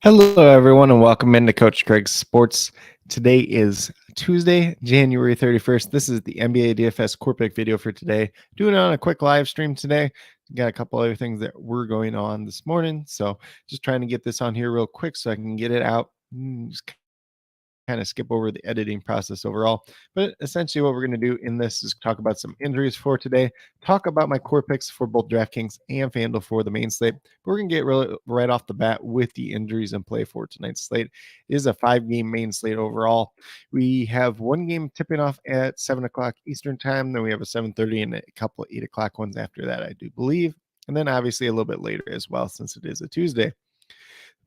Hello, everyone, and welcome into Coach Craig's Sports. Today is Tuesday, January 31st. This is the NBA DFS Core Pick video for today. Doing it on a quick live stream today. Got a couple other things that were going on this morning, so just trying to get this on here real quick so I can get it out. Just kind of skip over the editing process overall. But essentially what we're going to do in this is talk about some injuries for today, talk about my core picks for both DraftKings and FanDuel for the main slate. But we're going to get right off the bat with the injuries in play for tonight's slate. It is a 5-game main slate overall. We have one game tipping off at 7 o'clock Eastern time. Then we have a 7:30 and a couple of 8 o'clock ones after that, I do believe. And then obviously a little bit later as well, since it is a Tuesday.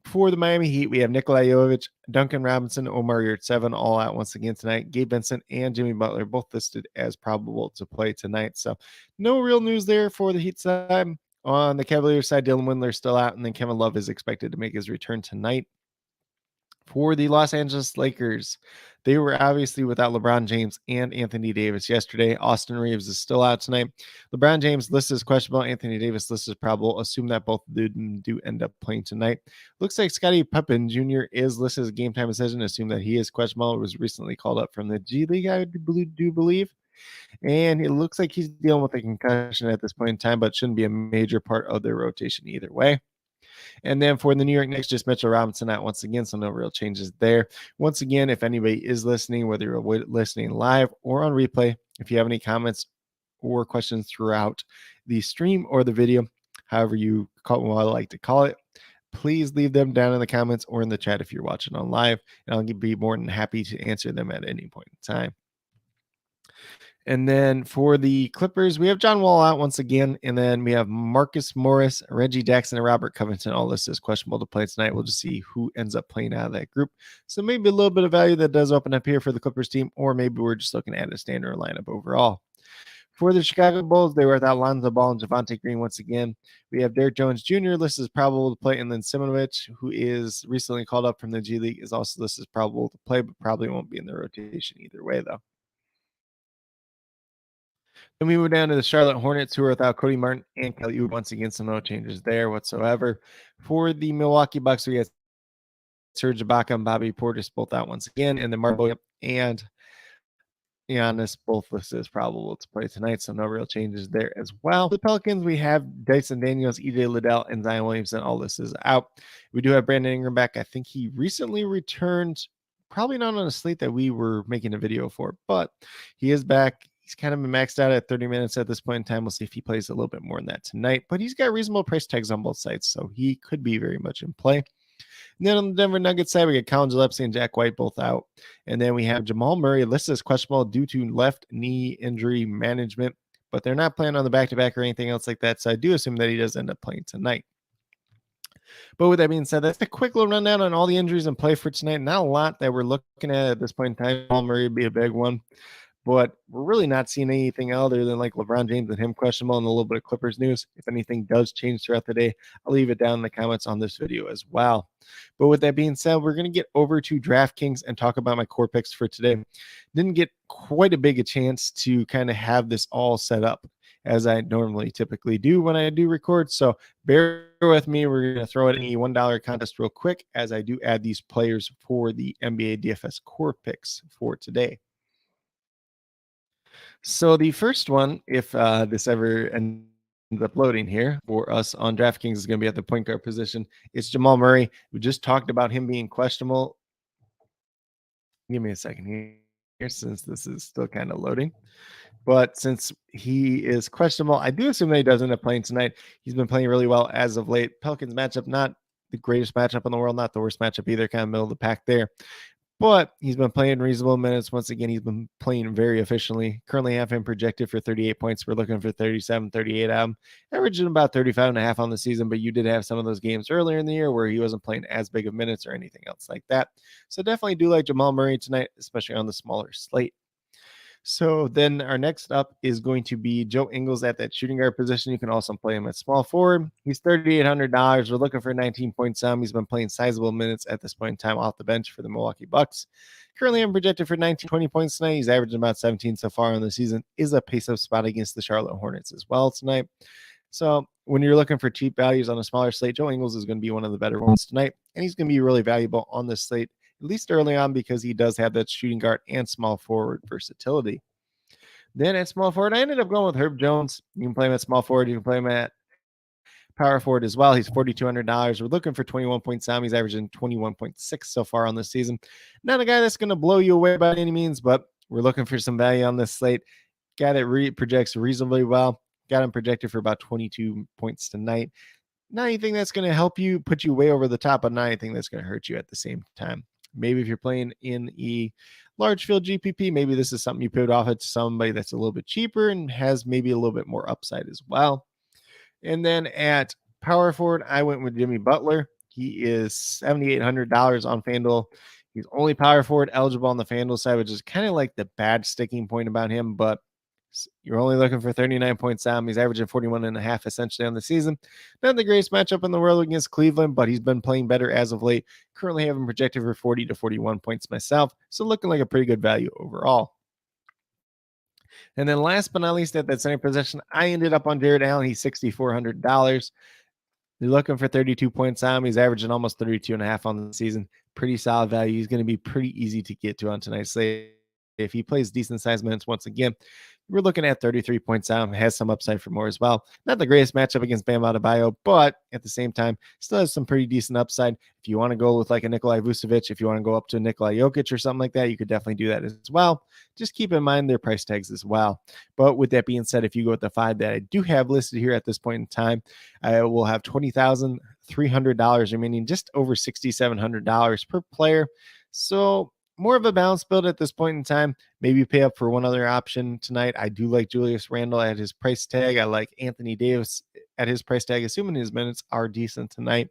For the Miami Heat, we have Nikola Jovic, Duncan Robinson, Omar Yurtseven all out once again tonight. Gabe Vincent and Jimmy Butler both listed as probable to play tonight. So no real news there for the Heat side. On the Cavaliers side, Dylan Windler still out, and then Kevin Love is expected to make his return tonight. For the Los Angeles Lakers, they were obviously without LeBron James and Anthony Davis yesterday. Austin Reeves is still out tonight. LeBron James listed as questionable. Anthony Davis listed as probable. Assume that both of them do end up playing tonight. Looks like Scottie Pippen Jr. is listed as a game time decision. Assume that he is questionable. It was recently called up from the G League, I do believe. And it looks like he's dealing with a concussion at this point in time, but shouldn't be a major part of their rotation either way. And then for the New York Knicks, just Mitchell Robinson out once again, so no real changes there. Once again, if anybody is listening, whether you're listening live or on replay, if you have any comments or questions throughout the stream or the video, however you like to call it, please leave them down in the comments or in the chat if you're watching on live, and I'll be more than happy to answer them at any point in time. And then for the Clippers, we have John Wall out once again. And then we have Marcus Morris, Reggie Jackson, and Robert Covington all listed as questionable to play tonight. We'll just see who ends up playing out of that group. So maybe a little bit of value that does open up here for the Clippers team, or maybe we're just looking at a standard lineup overall. For the Chicago Bulls, they were without Lonzo Ball and Javonte Green once again. We have Derrick Jones Jr. listed as probable to play, and then Simonovic, who is recently called up from the G League, is also listed as probable to play, but probably won't be in the rotation either way, though. Then we move down to the Charlotte Hornets, who are without Cody Martin and Kelly Oubre once again, so no changes there whatsoever. For the Milwaukee Bucks, we got Serge Ibaka and Bobby Portis both out once again, and then Marco and Giannis both listed as probable to play tonight, so no real changes there as well. For the Pelicans, we have Dyson Daniels, EJ Liddell, and Zion Williamson all listed out. We do have Brandon Ingram back. I think he recently returned, probably not on a slate that we were making a video for, but he is back. He's kind of been maxed out at 30 minutes at this point in time. We'll see if he plays a little bit more than that tonight, but he's got reasonable price tags on both sides, so he could be very much in play. And then on the Denver Nuggets side, we got Colin Gillespie and Jack White both out. And then we have Jamal Murray listed as questionable due to left knee injury management, but they're not playing on the back-to-back or anything else like that, so I do assume that he does end up playing tonight. But with that being said, that's a quick little rundown on all the injuries in play for tonight. Not a lot that we're looking at this point in time. Jamal Murray would be a big one, but we're really not seeing anything other than like LeBron James and him questionable and a little bit of Clippers news. If anything does change throughout the day, I'll leave it down in the comments on this video as well. But with that being said, we're going to get over to DraftKings and talk about my core picks for today. Didn't get quite a big a chance to kind of have this all set up as I normally typically do when I do record. So bear with me. We're going to throw it in a $1 contest real quick as I do add these players for the NBA DFS Core Picks for today. So the first one, if this ever ends up loading here for us on DraftKings, is going to be at the point guard position. It's Jamal Murray. We just talked about him being questionable. Give me a second here since this is still kind of loading. But since he is questionable, I do assume that he does end up playing tonight. He's been playing really well as of late. Pelicans matchup, not the greatest matchup in the world, not the worst matchup either, kind of middle of the pack there. But he's been playing reasonable minutes. Once again, he's been playing very efficiently. Currently have him projected for 38 points. We're looking for 37, 38 out. Averaging about 35.5 on the season, but you did have some of those games earlier in the year where he wasn't playing as big of minutes or anything else like that. So definitely do like Jamal Murray tonight, especially on the smaller slate. So then our next up is going to be Joe Ingles at that shooting guard position. You can also play him at small forward. He's $3,800. We're looking for 19 points. He's been playing sizable minutes at this point in time off the bench for the Milwaukee Bucks. Currently, I'm projected for 19, 20 points tonight. He's averaging about 17 so far on the season. Is a pace-up spot against the Charlotte Hornets as well tonight. So when you're looking for cheap values on a smaller slate, Joe Ingles is going to be one of the better ones tonight, and he's going to be really valuable on this slate, at least early on, because he does have that shooting guard and small forward versatility. Then at small forward, I ended up going with Herb Jones. You can play him at small forward. You can play him at power forward as well. He's $4,200. We're looking for 21 points. He's averaging 21.6 so far on this season. Not a guy that's going to blow you away by any means, but we're looking for some value on this slate. Guy that projects reasonably well. Got him projected for about 22 points tonight. Not anything that's going to help you, put you way over the top, but not anything that's going to hurt you at the same time. Maybe if you're playing in a large field GPP, maybe this is something you put off at somebody that's a little bit cheaper and has maybe a little bit more upside as well. And then at power forward, I went with Jimmy Butler. He is $7,800 on FanDuel. He's only power forward eligible on the FanDuel side, which is kind of like the bad sticking point about him, but you're only looking for 39 points down. He's averaging 41.5 essentially on the season. Not the greatest matchup in the world against Cleveland, but he's been playing better as of late. Currently having projected for 40 to 41 points myself, so looking like a pretty good value overall. And then last but not least, at that center position, I ended up on Jared Allen. He's $6,400. You're looking for 32 points on him. He's averaging almost 32.5 on the season. Pretty solid value. He's going to be pretty easy to get to on tonight's slate. If he plays decent sized minutes once again, we're looking at 33 points out. Has some upside for more as well. Not the greatest matchup against Bam Adebayo, but at the same time, still has some pretty decent upside. If you want to go with like a Nikolai Vucevic, if you want to go up to Nikolai Jokic or something like that, you could definitely do that as well. Just keep in mind their price tags as well. But with that being said, if you go with the 5 that I do have listed here at this point in time, I will have $20,300 remaining, just over $6,700 per player. So more of a balanced build at this point in time. Maybe pay up for one other option tonight. I do like Julius Randle at his price tag. I like Anthony Davis at his price tag, assuming his minutes are decent tonight.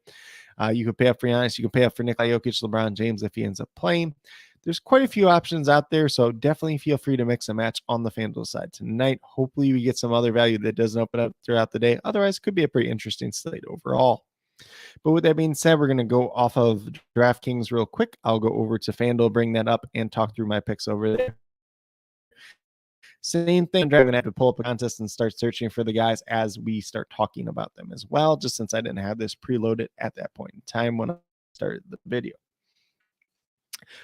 You could pay up for Giannis. You can pay up for Nikolai Jokic, LeBron James if he ends up playing. There's quite a few options out there, so definitely feel free to mix and match on the FanDuel side tonight. Hopefully we get some other value that doesn't open up throughout the day. Otherwise, it could be a pretty interesting slate overall. But with that being said, we're going to go off of DraftKings real quick. I'll go over to FanDuel, bring that up, and talk through my picks over there. Same thing. I'm going to have to pull up a contest and start searching for the guys as we start talking about them as well, just since I didn't have this preloaded at that point in time when I started the video.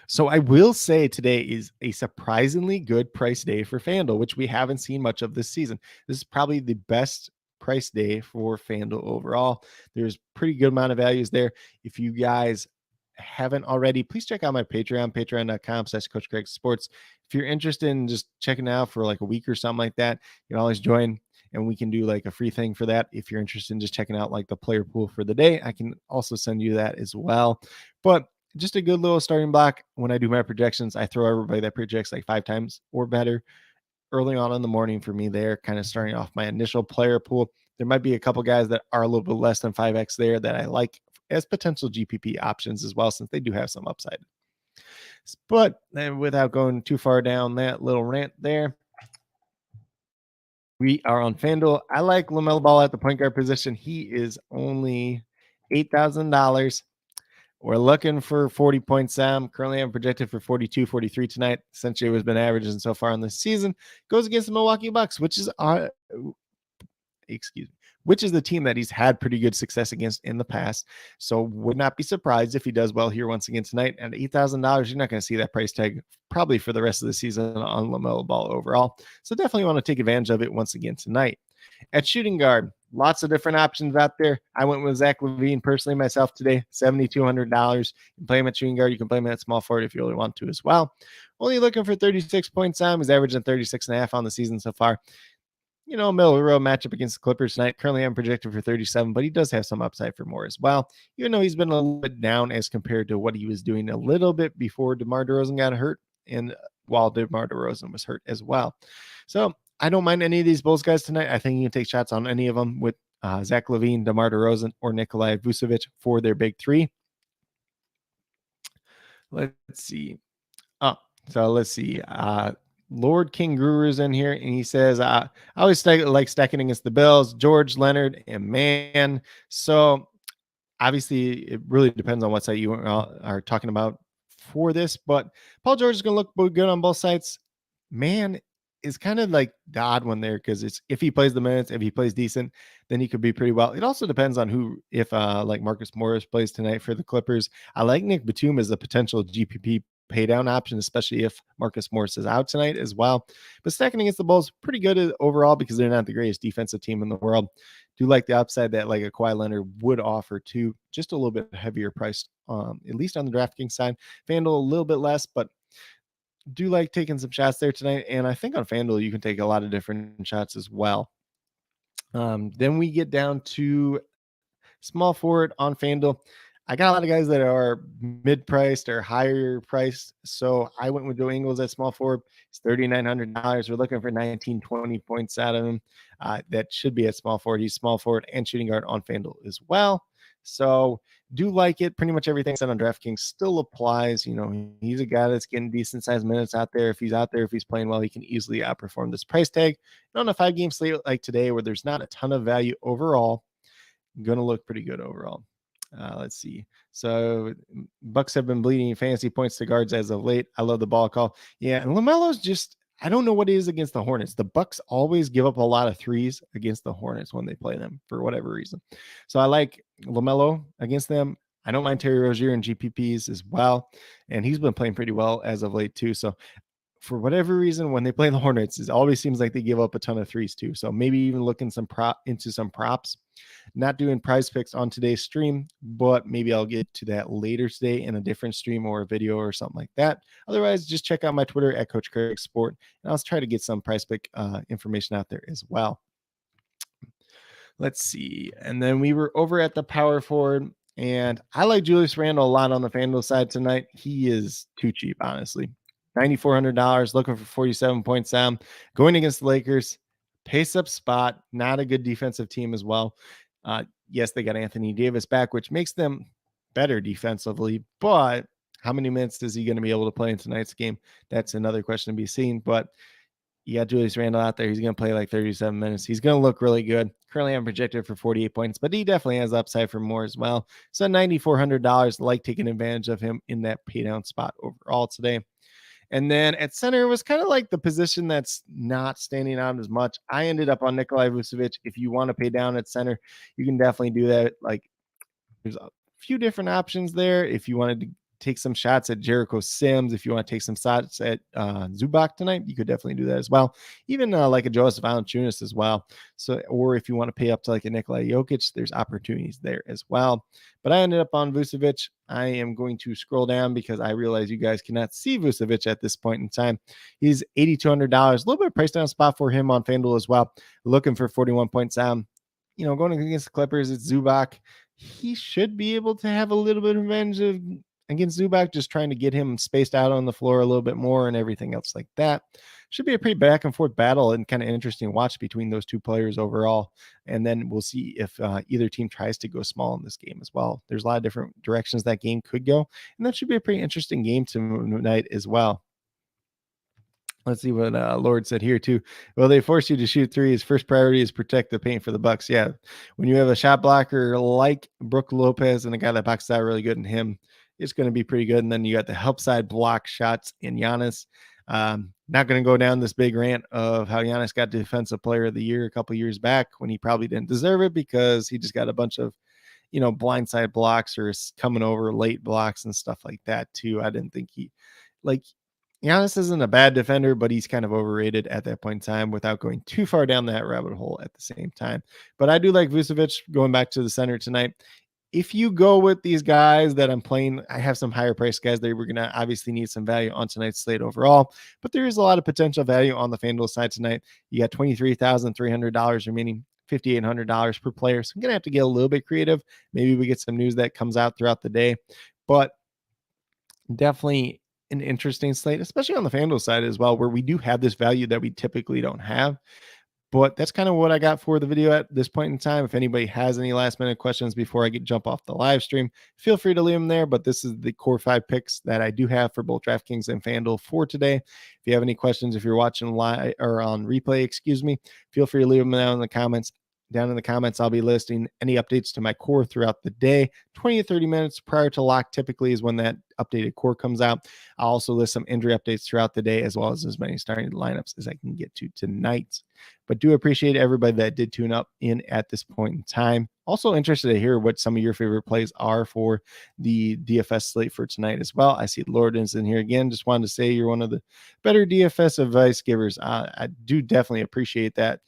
So I will say today is a surprisingly good price day for FanDuel, which we haven't seen much of this season. This is probably the best price day for FanDuel overall. There's pretty good amount of values there. If you guys haven't already, please check out my Patreon, patreon.com/CoachCraigSports. If you're interested in just checking out for like a week or something like that, you can always join and we can do like a free thing for that. If you're interested in just checking out like the player pool for the day, I can also send you that as well. But just a good little starting block. When I do my projections, I throw everybody that projects like 5 times or better early on in the morning for me there, kind of starting off my initial player pool. There might be a couple guys that are a little bit less than 5x there that I like as potential GPP options as well, since they do have some upside. But without going too far down that little rant there, we are on FanDuel. I like LaMelo Ball at the point guard position. He is only $8,000. We're looking for 40 points. Currently I'm projected for 42, 43 tonight. Essentially, what's been averaging so far in this season. Goes against the Milwaukee Bucks, which is the team that he's had pretty good success against in the past. So would not be surprised if he does well here once again tonight. At $8,000, you're not going to see that price tag probably for the rest of the season on LaMelo Ball overall. So definitely want to take advantage of it once again tonight. At shooting guard, lots of different options out there. I went with Zach LaVine personally myself today, $7,200. You can play him at shooting guard. You can play him at small forward if you really want to as well. Only looking for 36 points on. He's averaging 36.5 on the season so far. You know, middle of the road matchup against the Clippers tonight. Currently, I'm projected for 37, but he does have some upside for more as well. Even though he's been a little bit down as compared to what he was doing a little bit before DeMar DeRozan got hurt, and while DeMar DeRozan was hurt as well. So I don't mind any of these Bulls guys tonight. I think you can take shots on any of them with Zach LaVine, DeMar DeRozan, or Nikolai Vucevic for their big three. Let's see. Let's see. Lord King Guru's in here, and he says, I always like stacking against the Bills, George, Leonard, and Man. So obviously, it really depends on what side you are talking about for this, but Paul George is going to look good on both sides. Man is kind of like the odd one there because it's if he plays the minutes, if he plays decent, then he could be pretty well. It also depends on who, if like Marcus Morris plays tonight for the Clippers. I like Nick Batum as a potential GPP pay down option, especially if Marcus Morris is out tonight as well. But stacking against the Bulls, pretty good overall because they're not the greatest defensive team in the world. Do like the upside that like a Kawhi Leonard would offer too, just a little bit heavier priced, at least on the DraftKings side. FanDuel a little bit less, but do like taking some shots there tonight. And I think on FanDuel, you can take a lot of different shots as well. Then we get down to small forward on FanDuel. I got a lot of guys that are mid-priced or higher priced. So I went with Joe Ingles at small forward. It's $3,900. We're looking for 19, 20 points out of him. That should be at small forward. He's small forward and shooting guard on FanDuel as well. So do like it. Pretty much everything said on DraftKings still applies. You know, he's a guy that's getting decent sized minutes out there. If he's out there, if he's playing well, he can easily outperform this price tag. And on a 5-game slate like today, where there's not a ton of value overall, going to look pretty good overall. Let's see. So Bucks have been bleeding fantasy points to guards as of late. I love the ball call. Yeah, and LaMelo's just, I don't know what it is against the Hornets. The Bucks always give up a lot of threes against the Hornets when they play them for whatever reason. So I like LaMelo against them. I don't mind Terry Rozier and GPPs as well. And he's been playing pretty well as of late too. So for whatever reason, when they play the Hornets, it always seems like they give up a ton of threes too. So maybe even looking into some props. Not doing prize picks on today's stream, but maybe I'll get to that later today in a different stream or a video or something like that. Otherwise, just check out my Twitter at CoachCraigSports, and I'll try to get some prize pick information out there as well. Let's see. And then we were over at the power forward, and I like Julius Randle a lot on the FanDuel side tonight. He is too cheap, honestly. $9,400, looking for 47 points down, going against the Lakers. Pace up spot, not a good defensive team as well. Yes, they got Anthony Davis back, which makes them better defensively, but how many minutes is he going to be able to play in tonight's game? That's another question to be seen. But you got Julius Randle out there. He's going to play like 37 minutes. He's going to look really good. Currently, I'm projected for 48 points, but he definitely has upside for more as well. So $9,400, like taking advantage of him in that pay down spot overall today. And then at center was kind of like the position that's not standing out as much. I ended up on Nikolai Vucevic. If you want to pay down at center, you can definitely do that. Like there's a few different options there. If you wanted to take some shots at Jericho Sims, if you want to take some shots at Zubac tonight, you could definitely do that as well. Even like a Joseph Valanciunas as well. So, or if you want to pay up to like a Nikola Jokic, there's opportunities there as well. But I ended up on Vucevic. I am going to scroll down because I realize you guys cannot see Vucevic at this point in time. He's $8,200, a little bit of price down spot for him on FanDuel as well. Looking for 41 points down. You know, going against the Clippers, it's Zubac. He should be able to have a little bit of revenge against Zubac, just trying to get him spaced out on the floor a little bit more and everything else like that. Should be a pretty back and forth battle and kind of interesting watch between those two players overall. And then we'll see if either team tries to go small in this game as well. There's a lot of different directions that game could go, and that should be a pretty interesting game tonight as well. Let's see what Lord said here too. Well, they force you to shoot threes. First priority is protect the paint for the Bucks. Yeah, when you have a shot blocker like Brook Lopez and a guy that boxes out really good in him, it's going to be pretty good. And then you got the help side block shots in Giannis. Not going to go down this big rant of how Giannis got Defensive Player of the Year a couple years back when he probably didn't deserve it because he just got a bunch of, you know, blindside blocks or coming over late blocks and stuff like that too. I didn't think Giannis isn't a bad defender, but he's kind of overrated at that point in time without going too far down that rabbit hole at the same time. But I do like Vucevic going back to the center tonight. If you go with these guys that I'm playing, I have some higher price guys that we're going to obviously need some value on tonight's slate overall, but there is a lot of potential value on the FanDuel side tonight. You got $23,300 remaining, $5,800 per player. So I'm going to have to get a little bit creative. Maybe we get some news that comes out throughout the day, but definitely an interesting slate, especially on the FanDuel side as well, where we do have this value that we typically don't have. But that's kind of what I got for the video at this point in time. If anybody has any last minute questions before I jump off the live stream, feel free to leave them there. But this is the core 5 picks that I do have for both DraftKings and FanDuel for today. If you have any questions, if you're watching live or on replay, feel free to leave them down in the comments. Down in the comments, I'll be listing any updates to my core throughout the day. 20 to 30 minutes prior to lock typically is when that updated core comes out. I'll also list some injury updates throughout the day, as well as many starting lineups as I can get to tonight. But do appreciate everybody that did tune up in at this point in time. Also interested to hear what some of your favorite plays are for the DFS slate for tonight as well. I see Lorden's in here again. Just wanted to say you're one of the better DFS advice givers. I do definitely appreciate that.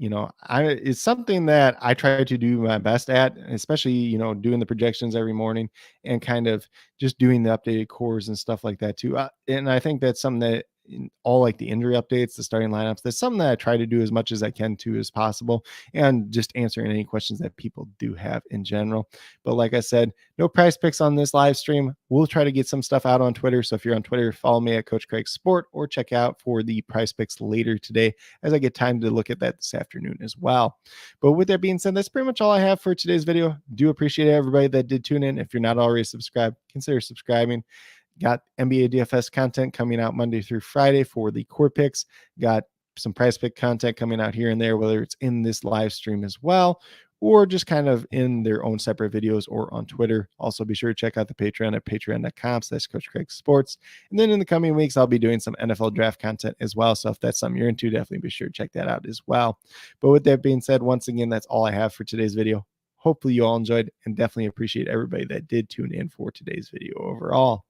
It's something that I try to do my best at, especially, doing the projections every morning and kind of just doing the updated cores and stuff like that too. And I think that's something that in all like the injury updates, the starting lineups, that's something that I try to do as much as I can too as possible, and just answering any questions that people do have in general. But like I said, no price picks on this live stream. We'll try to get some stuff out on Twitter. So if you're on Twitter, follow me at CoachCraigSport, or check out for the price picks later today as I get time to look at that this afternoon as well. But with that being said, that's pretty much all I have for today's video. Do appreciate everybody that did tune in. If you're not already subscribed, consider subscribing. Got NBA DFS content coming out Monday through Friday for the core picks. Got some price pick content coming out here and there, whether it's in this live stream as well, or just kind of in their own separate videos or on Twitter. Also, be sure to check out the Patreon at patreon.com/CoachCraigSports. And then in the coming weeks, I'll be doing some NFL draft content as well. So if that's something you're into, definitely be sure to check that out as well. But with that being said, once again, that's all I have for today's video. Hopefully you all enjoyed, and definitely appreciate everybody that did tune in for today's video overall.